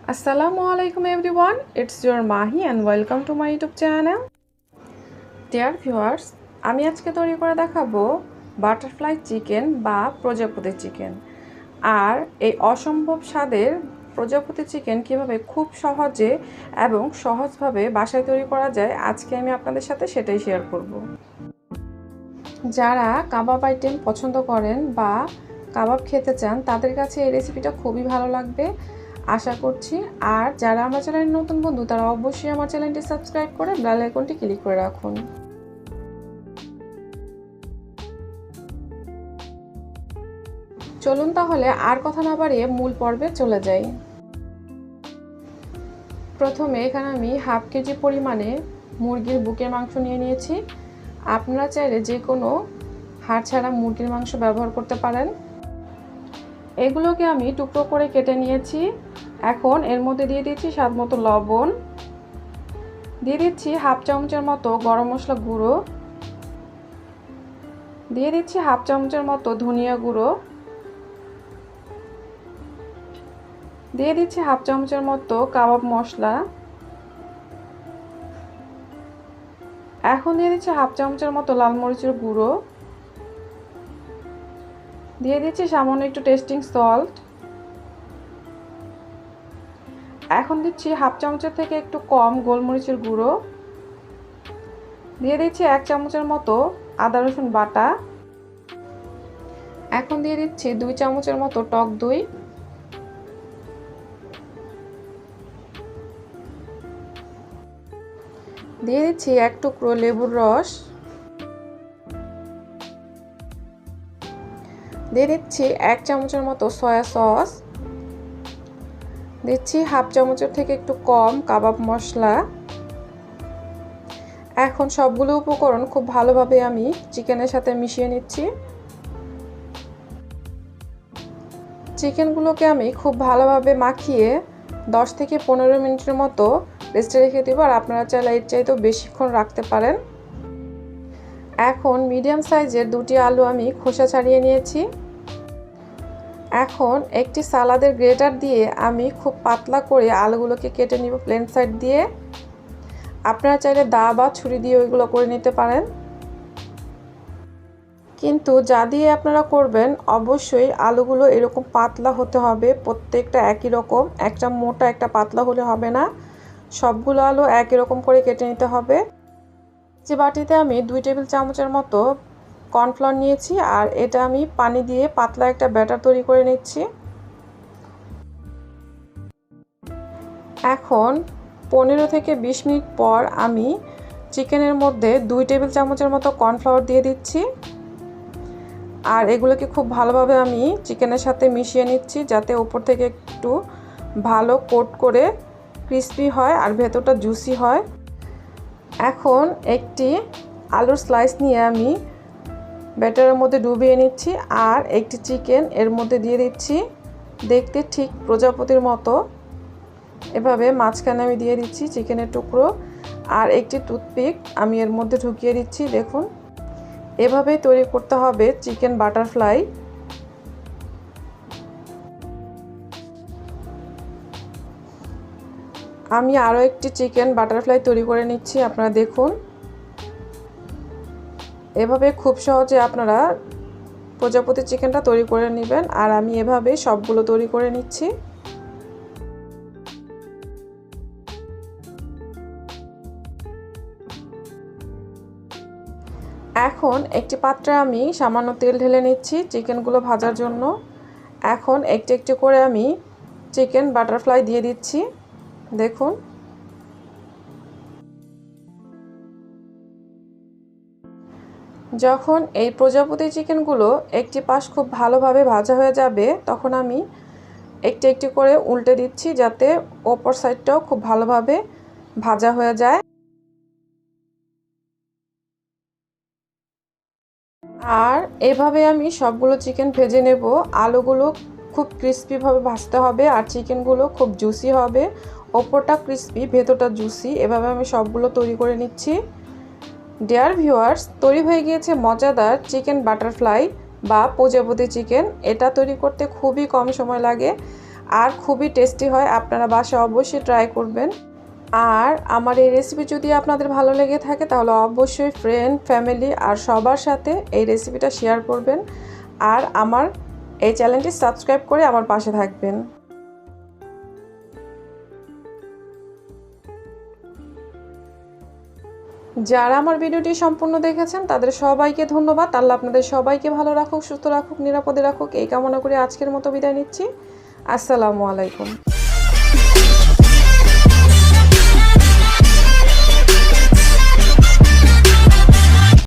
Assalamualaikum everyone, it's your Mahi and welcome to my YouTube channel. Dear viewers, আমি আজকে তৈরি করে দেখাবো বাটারফ্লাই চিকেন বা প্রজাপতি চিকেন। আর এই অসম্ভব স্বাদের প্রজাপতি চিকেন কিভাবে খুব সহজে এবং সহজভাবে বাসায় তৈরি করা যায় আজকে আমি আপনাদের সাথে সেটাই শেয়ার করব। যারা কাবাব আইটেম পছন্দ করেন বা কাবাব খেতে চান তাদের কাছে এই রেসিপিটা খুবই ভালো লাগবে আশা করছি। আর যারা আমার চ্যানেলের নতুন বন্ধু তারা অবশ্যই আমার চ্যানেলটি সাবস্ক্রাইব করে বেল আইকনটি ক্লিক করে রাখুন। চলুন তাহলে আর কথা না বাড়িয়ে মূল পর্বে চলে যাই। প্রথমে এখানে আমি হাফ কেজি পরিমাণে মুরগির বুকের মাংস নিয়ে নিয়েছি। আপনারা চাইলে যে কোনো হাড় ছাড়া মুরগির মাংস ব্যবহার করতে পারেন। এগুলোকে আমি টুকরো করে কেটে নিয়েছি। এখন এর মধ্যে দিয়ে দিচ্ছি স্বাদ মতো লবণ, দিয়ে দিচ্ছি হাফ চামচের মতো গরম মশলা গুঁড়ো, দিয়ে দিচ্ছি হাফ চামচের মতো ধনিয়া গুঁড়ো, দিয়ে দিচ্ছি হাফ চামচের মতো কাবাব মশলা, এখন দিয়ে দিচ্ছি হাফ চামচের মতো লাল মরিচের গুঁড়ো, দিয়ে দিচ্ছি সামান্য একটু টেস্টিং সল্ট, এখন দিচ্ছি হাফ চামচের থেকে একটু কম গোলমরিচের গুঁড়ো, দিয়ে দিচ্ছি 1 চামচের মতো আদা রসুন বাটা, এখন দিয়ে দিচ্ছি 2 চামচের মতো টক দই, দিয়ে দিচ্ছি 1 টুকরো লেবুর রস, দিয়ে দিচ্ছি 1 চামচের মতো সয়া সস, দিচ্ছি হাফ চামচের থেকে একটু কম কাবাব মশলা। এখন সবগুলো উপকরণ খুব ভালোভাবে আমি চিকেনের সাথে মিশিয়ে নিচ্ছি। চিকেনগুলোকে আমি খুব ভালোভাবে মাখিয়ে 10 থেকে 15 মিনিটের মতো রেস্টে রেখে দেব। আর আপনারা চাইলে এর চাইতেও বেশিক্ষণ রাখতে পারেন। এখন মিডিয়াম সাইজের 2টি আলু আমি খোসা ছাড়িয়ে নিয়েছি। এখন একটি সালাদের গ্রেটার দিয়ে আমি খুব পাতলা করে আলুগুলোকে কেটে নিব প্লেন সাইড দিয়ে। আপনারা চাইলে দা বা ছুরি দিয়ে ওইগুলো করে নিতে পারেন, কিন্তু যা দিয়ে আপনারা করবেন অবশ্যই আলুগুলো এরকম পাতলা হতে হবে। প্রত্যেকটা একই রকম, একটা মোটা একটা পাতলা হলে হবে না। সবগুলো আলু একই রকম করে কেটে নিতে হবে। যে বাটিতে আমি 2 টেবিল চামচের মতো কর্নফ্লাওয়ার নিয়েছি আর এটা আমি পানি দিয়ে পাতলা একটা ব্যাটার তৈরি করে নিচ্ছি। এখন 15 থেকে 20 মিনিট পর আমি চিকেনের মধ্যে 2 টেবিল চামচের মতো কর্নফ্লাওয়ার দিয়ে দিচ্ছি। আর এগুলোকে খুব ভালোভাবে আমি চিকেনের সাথে মিশিয়ে নিচ্ছি যাতে উপর থেকে একটু ভালো কোট করে ক্রিস্পি হয় আর ভেতরটা জুসি হয়। এখন একটি আলুর স্লাইস নিয়ে আমি ব্যাটারের মধ্যে ডুবিয়ে নিচ্ছি আর একটি চিকেন এর মধ্যে দিয়ে দিচ্ছি। দেখতে ঠিক প্রজাপতির মতো এভাবে মাঝখানে আমি দিয়ে দিচ্ছি চিকেনের টুকরো আর একটি টুথপিক আমি এর মধ্যে ঢুকিয়ে দিচ্ছি। দেখুন, এভাবেই তৈরি করতে হবে চিকেন বাটারফ্লাই। আমি আরও একটি চিকেন বাটারফ্লাই তৈরি করে নিচ্ছি। আপনারা দেখুন, এভাবে খুব সহজে আপনারা প্রজাপতি চিকেনটা তৈরি করে নেবেন। আর আমি এভাবে সবগুলো তৈরি করে নিচ্ছি। এখন একটি পাত্রে আমি সামান্য তেল ঢেলে নিচ্ছি চিকেনগুলো ভাজার জন্য। এখন একটি একটি করে আমি চিকেন বাটারফ্লাই দিয়ে দিচ্ছি। দেখুন, যখন এই প্রজাপতি চিকেনগুলো একটি পাশ খুব ভালোভাবে ভাজা হয়ে যাবে তখন আমি একটি একটি করে উল্টে দিচ্ছি যাতে অপর সাইডটাও খুব ভালোভাবে ভাজা হয়ে যায়। আর এভাবে আমি সবগুলো চিকেন ভেজে নেব। আলুগুলো খুব ক্রিস্পিভাবে ভাজতে হবে আর চিকেনগুলো খুব জুসি হবে, ওপরটা ক্রিস্পি ভেতরটা জুসি। এভাবে আমি সবগুলো তৈরি করে নিচ্ছি। ডিয়ার ভিউয়ার্স, তৈরি হয়ে গিয়েছে মজাদার চিকেন বাটারফ্লাই বা প্রজাপতি চিকেন। এটা তৈরি করতে খুবই কম সময় লাগে আর খুবই টেস্টি হয়। আপনারা বাসায় অবশ্যই ট্রাই করবেন। আর আমার এই রেসিপি যদি আপনাদের ভালো লেগে থাকে তাহলে অবশ্যই ফ্রেন্ড, ফ্যামিলি আর সবার সাথে এই রেসিপিটা শেয়ার করবেন। আর আমার এই চ্যানেলটি সাবস্ক্রাইব করে আমার পাশে থাকবেন। যারা আমার ভিডিওটি সম্পূর্ণ দেখেছেন তাদের সবাইকে ধন্যবাদ। আল্লাহ আপনাদের সবাইকে ভালো রাখুক, সুস্থ রাখুক, নিরাপদে রাখুক এই কামনা করে আজকের মতো বিদায় নিচ্ছি। আসসালামু আলাইকুম।